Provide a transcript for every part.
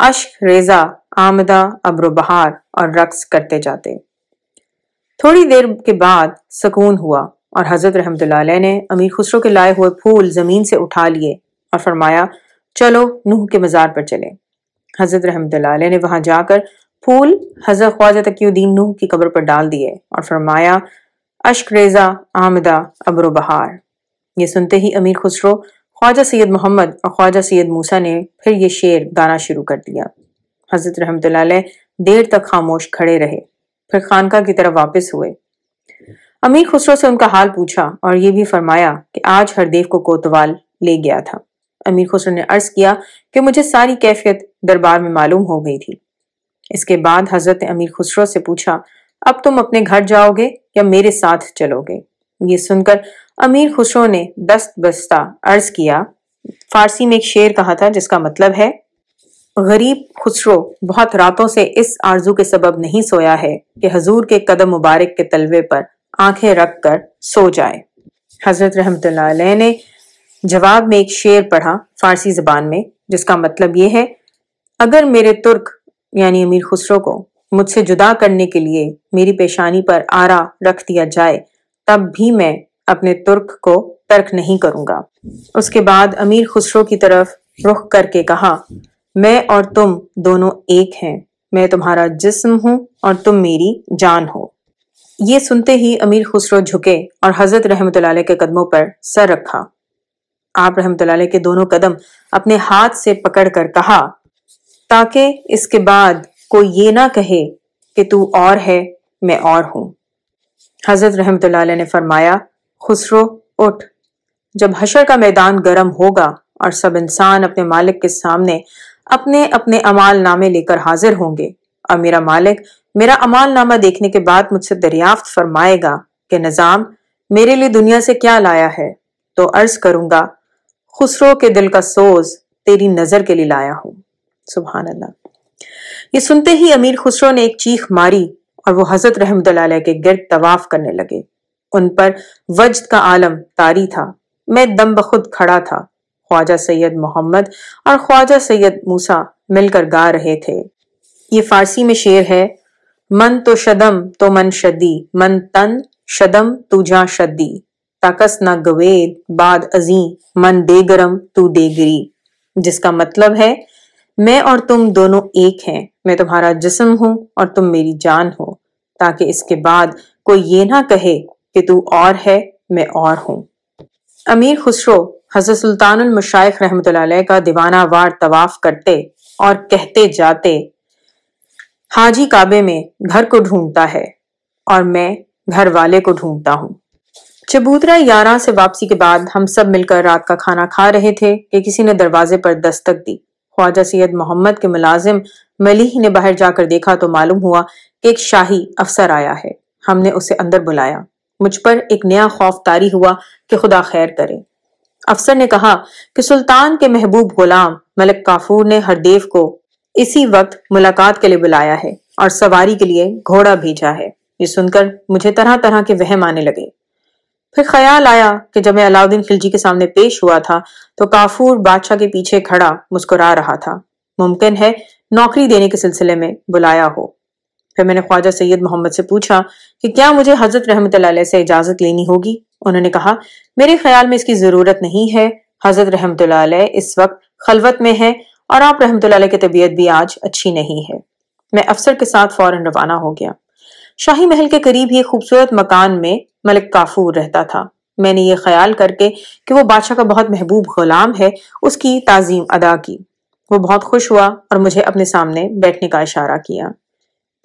اشک ریزہ آمدہ ابر و بہار اور رقص کرتے جاتے۔ تھوڑی دیر کے بعد سکون ہوا اور حضرت رحمت اللہ علیہ نے امیر خسرو کے لائے ہوئے پھول زمین سے اٹھا لیے اور فرمایا چلو نوح کے مزار پر چلے۔ حضرت رحمت اللہ علیہ نے وہاں جا کر پھول حضرت خواجہ تقی الدین نوح کی قبر پر ڈال دیے اور فرمایا اشک ریزہ آمدہ ابر و بہار۔ یہ سنتے ہی امیر خسرو، خواجہ سید محمد اور خواجہ سید موسیٰ نے پھر یہ شعر گانا شروع کر دیا۔ حضرت رحمت اللہ علیہ دیر تک خاموش کھڑے رہے، پھر خانقاہ کی طرف واپس ہوئے۔ امیر خسرو سے ان کا حال پوچھا اور یہ بھی فرمایا کہ آج ہردیو کو کوتوال لے گیا تھا۔ امیر خسرو نے عرض کیا کہ مجھے ساری کیفیت دربار میں معلوم ہو گئی تھی۔ اس کے بعد حضرت نے امیر خسرو سے پوچھا اب تم اپنے گھر جاؤ گے یا میرے ساتھ چلو گے؟ یہ سن کر امیر خسرو نے دست بستہ عرض کیا، فارسی میں ایک شعر کہا تھا جس کا مطلب ہے غریب خسرو بہت راتوں سے اس آرزو کے سبب نہیں سویا ہے کہ حضور کے قدم مبارک کے تلوے پر آنکھیں رکھ کر سو جائے۔ حضرت رحمت اللہ علیہ نے جواب میں ایک شعر پڑھا فارسی زبان میں جس کا مطلب یہ ہے، اگر میرے ترک یعنی امیر خسرو کو مجھ سے جدا کرنے کے لیے میری پیشانی پر آرا رکھ دیا جائے تب بھی میں اپنے ترک کو ترک نہیں کروں گا۔ اس کے بعد امیر خسرو کی طرف رخ کر کے کہا، میں اور تم دونوں ایک ہیں، میں تمہارا جسم ہوں اور تم میری جان ہو۔ یہ سنتے ہی امیر خسرو جھکے اور حضرت رحمت اللہ علیہ کے قدموں پر سر رکھا۔ آپ رحمت اللہ علیہ کے دونوں قدم اپنے ہاتھ سے پکڑ کر کہا، تاکہ اس کے بعد کوئی یہ نہ کہے کہ تو اور ہے میں اور ہوں۔ حضرت رحمت اللہ علیہ نے فرمایا، خسرو اٹھ، جب حشر کا میدان گرم ہوگا اور سب انسان اپنے مالک کے سامنے اپنے اپنے اعمال نامے لے کر حاضر ہوں گے اور میرا مالک میرا اعمال نامہ دیکھنے کے بعد مجھ سے دریافت فرمائے گا کہ نظام میرے لیے دنیا سے کیا لایا ہے، تو عرض کروں گا خسرو کے دل کا سوز تیری نظر کے لیے لایا ہوں۔ سبحان اللہ۔ یہ سنتے ہی امیر خسرو نے ایک چیخ ماری اور وہ حضرت رحمت اللہ علیہ کے گرد طواف کرنے لگے۔ ان پر وجد کا عالم طاری تھا۔ میں دم بخود کھڑا تھا۔ خواجہ سید محمد اور خواجہ سید موسیٰ مل کر گا رہے تھے۔ یہ فارسی میں شعر ہے، من تو شدم تو من شدی، من تن شدم تو جاں شدی، تاکس نہ گوید بعد ازیں من دیگرم تو دیگری، جس کا مطلب ہے میں اور تم دونوں ایک ہیں، میں تمہارا جسم ہوں اور تم میری جان ہو، تاکہ اس کے بعد کوئی یہ نہ کہے کہ تو اور ہے میں اور ہوں۔ امیر خسرو حضرت سلطان المشائخ رحمت اللہ علیہ کا دیوانہ وار طواف کرتے اور کہتے جاتے، حاجی کعبے میں گھر کو ڈھونڈتا ہے اور میں گھر والے کو ڈھونڈتا ہوں۔ چبوترا 11 سے واپسی کے بعد ہم سب مل کر رات کا کھانا کھا رہے تھے کہ کسی نے دروازے پر دستک دی۔ خواجہ سید محمد کے ملازم ملیح نے باہر جا کر دیکھا تو معلوم ہوا کہ ایک شاہی افسر آیا ہے۔ ہم نے اسے اندر بلایا۔ مجھ پر ایک نیا خوف طاری ہوا کہ خدا خیر کرے۔ افسر نے کہا کہ سلطان کے محبوب غلام ملک کافور نے ہردیو کو اسی وقت ملاقات کے لیے بلایا ہے اور سواری کے لیے گھوڑا بھیجا ہے۔ یہ سن کر مجھے طرح طرح کے وہم آنے لگے۔ پھر خیال آیا کہ جب میں علاؤدین خلجی کے سامنے پیش ہوا تھا تو کافور بادشاہ کے پیچھے کھڑا مسکرا رہا تھا، ممکن ہے نوکری دینے کے سلسلے میں بلایا ہو۔ پھر میں نے خواجہ سید محمد سے پوچھا کہ کیا مجھے حضرت رحمت اللہ علیہ سے اجازت لینی ہوگی؟ انہوں نے کہا، میرے خیال میں اس کی ضرورت نہیں ہے، حضرت رحمت اللہ علیہ اس وقت خلوت میں ہے اور آپ رحمت اللہ علیہ کی طبیعت بھی آج اچھی نہیں ہے۔ میں افسر کے ساتھ فوراً روانہ ہو گیا۔ شاہی محل کے قریب ہی خوبصورت مکان میں ملک کافور رہتا تھا۔ میں نے یہ خیال کر کے کہ وہ بادشاہ کا بہت محبوب غلام ہے اس کی تعظیم ادا کی۔ وہ بہت خوش ہوا اور مجھے اپنے سامنے بیٹھنے کا اشارہ کیا۔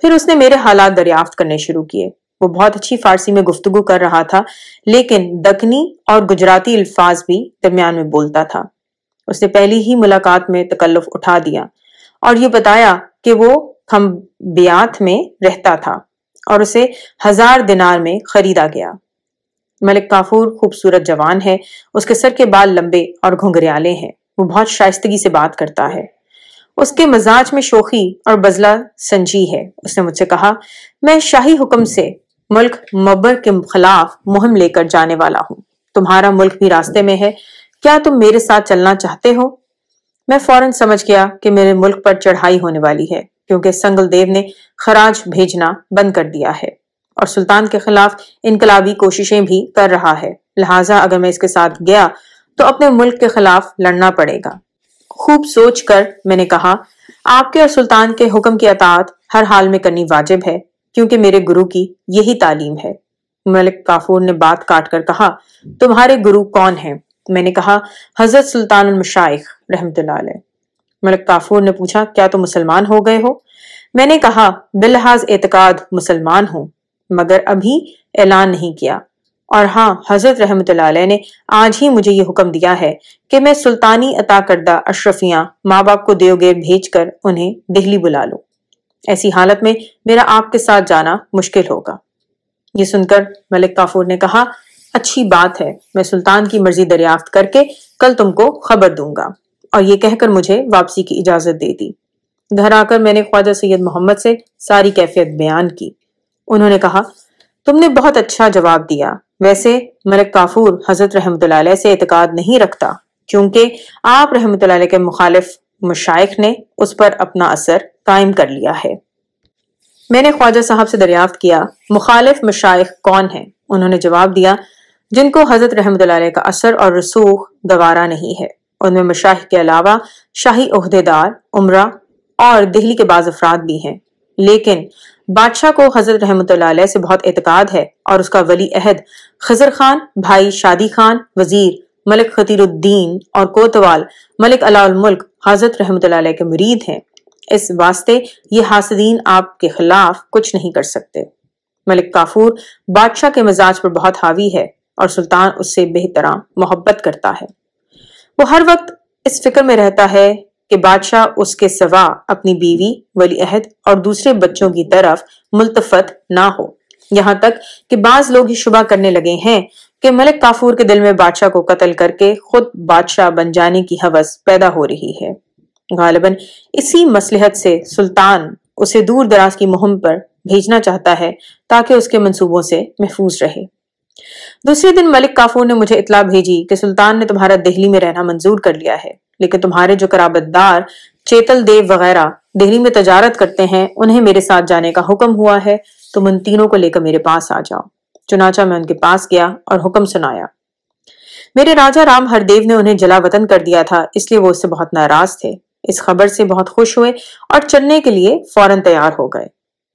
پھر اس نے میرے حالات دریافت کرنے شروع کیے۔ وہ بہت اچھی فارسی میں گفتگو کر رہا تھا لیکن دکنی اور گجراتی الفاظ بھی درمیان میں بولتا تھا۔ اس نے پہلی ہی ملاقات میں تکلف اٹھا دیا اور یہ بتایا کہ وہ کھمبیات میں رہتا تھا اور اسے 1000 دینار میں خریدا گیا۔ ملک کافور خوبصورت جوان ہے، اس کے سر کے بال لمبے اور گھنگریالے ہیں، وہ بہت شائستگی سے بات کرتا ہے، اس کے مزاج میں شوخی اور بزلہ سنجی ہے۔ اس نے مجھ سے کہا، میں شاہی حکم سے ملک مبر کے خلاف مہم لے کر جانے والا ہوں، تمہارا ملک بھی راستے میں ہے، کیا تم میرے ساتھ چلنا چاہتے ہو؟ میں فوراً سمجھ گیا کہ میرے ملک پر چڑھائی ہونے والی ہے، کیونکہ سنگل دیو نے خراج بھیجنا بند کر دیا ہے اور سلطان کے خلاف انقلابی کوششیں بھی کر رہا ہے، لہٰذا اگر میں اس کے ساتھ گیا تو اپنے ملک کے خلاف لڑنا پڑے گا۔ خوب سوچ کر میں نے کہا، آپ کے اور سلطان کے حکم کی اطاعت ہر حال میں کرنی واجب ہے، کیونکہ میرے گرو کی یہی تعلیم ہے۔ ملک کافور نے بات کاٹ کر کہا، تمہارے گرو کون ہیں؟ میں نے کہا، حضرت سلطان المشائخ رحمت اللہ علیہ۔ ملک کافور نے پوچھا، کیا تم مسلمان ہو گئے ہو؟ میں نے کہا، باللحاظ اعتقاد مسلمان ہوں، مگر ابھی اعلان نہیں کیا، اور ہاں، حضرت رحمت اللہ علیہ نے آج ہی مجھے یہ حکم دیا ہے کہ میں سلطانی عطا کردہ اشرفیاں ماں باپ کو دیوگیر بھیج کر انہیں دہلی بلا لوں۔ ایسی حالت میں میرا آپ کے ساتھ جانا مشکل ہوگا۔ یہ سن کر ملک کافور نے کہا، اچھی بات ہے، میں سلطان کی مرضی دریافت کر کے کل تم کو خبر دوں گا، اور یہ کہہ کر مجھے واپسی کی اجازت دے دی۔ گھر آ کر میں نے خواجہ سید محمد سے ساری کیفیت بیان کی۔ انہوں نے کہا، تم نے بہت اچھا جواب دیا۔ ویسے ملک کافور حضرت رحمت اللہ علیہ سے اعتقاد نہیں رکھتا، کیونکہ آپ رحمت اللہ علیہ کے مخالف مشائخ نے اس پر اپنا اثر قائم کر لیا ہے۔ میں نے خواجہ صاحب سے دریافت کیا، مخالف مشائخ کون ہیں؟ انہوں نے جواب دیا، جن کو حضرت رحمت اللہ علیہ کا اثر اور رسوخ گوارا نہیں ہے۔ ان میں مشائخ کے علاوہ شاہی عہدیدار، امراء اور دہلی کے بعض افراد بھی ہیں، لیکن بادشاہ کو حضرت رحمت اللہ علیہ سے بہت اعتقاد ہے، اور اس کا ولی عہد خضر خان بھائی شادی خان وزیر ملک خطیر الدین اور کوتوال ملک علاء الملک حضرت رحمت اللہ علیہ کے مرید ہیں۔ اس واسطے یہ حاسدین آپ کے خلاف کچھ نہیں کر سکتے۔ ملک کافور بادشاہ کے مزاج پر بہت حاوی ہے، اور سلطان اس سے بہتراں محبت کرتا ہے۔ وہ ہر وقت اس فکر میں رہتا ہے کہ بادشاہ اس کے سوا اپنی بیوی، ولی عہد اور دوسرے بچوں کی طرف ملتفت نہ ہو، یہاں تک کہ بعض لوگ ہی شبہ کرنے لگے ہیں کہ ملک کافور کے دل میں بادشاہ کو قتل کر کے خود بادشاہ بن جانے کی ہوس پیدا ہو رہی ہے۔ غالباً اسی مصلحت سے سلطان اسے دور دراز کی مہم پر بھیجنا چاہتا ہے تاکہ اس کے منصوبوں سے محفوظ رہے۔ دوسرے دن ملک کافور نے مجھے اطلاع بھیجی کہ سلطان نے تمہارا دہلی میں رہنا منظور کر لیا ہے، لیکن تمہارے جو قرابت دار چیتل دیو وغیرہ دہلی میں تجارت کرتے ہیں، انہیں میرے ساتھ جانے کا حکم ہوا ہے، تم ان تینوں کو لے کر میرے پاس آ جاؤ۔ چنانچہ میں ان کے پاس گیا اور حکم سنایا۔ میرے راجہ رام ہر دیو نے انہیں جلا وطن کر دیا تھا، اس لیے وہ اس سے بہت ناراض تھے۔ اس خبر سے بہت خوش ہوئے اور چلنے کے لیے فوراً تیار ہو گئے۔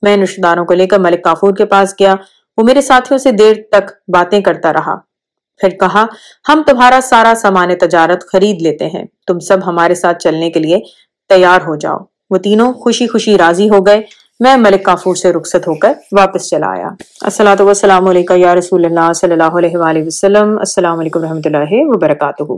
میں رشتہ داروں کو لے کر ملک کافور کے پاس گیا۔ وہ میرے ساتھیوں سے دیر تک باتیں کرتا رہا، پھر کہا، ہم تمہارا سارا سامان تجارت خرید لیتے ہیں، تم سب ہمارے ساتھ چلنے کے لیے تیار ہو جاؤ۔ وہ تینوں خوشی خوشی راضی ہو گئے۔ میں ملک کافور سے رخصت ہو کر واپس چلا آیا۔ الصلاۃ والسلام علیکہ یا رسول اللہ صلی اللہ علیہ وآلہ وسلم۔ السلام علیکم رحمۃ اللہ وبرکاتہ۔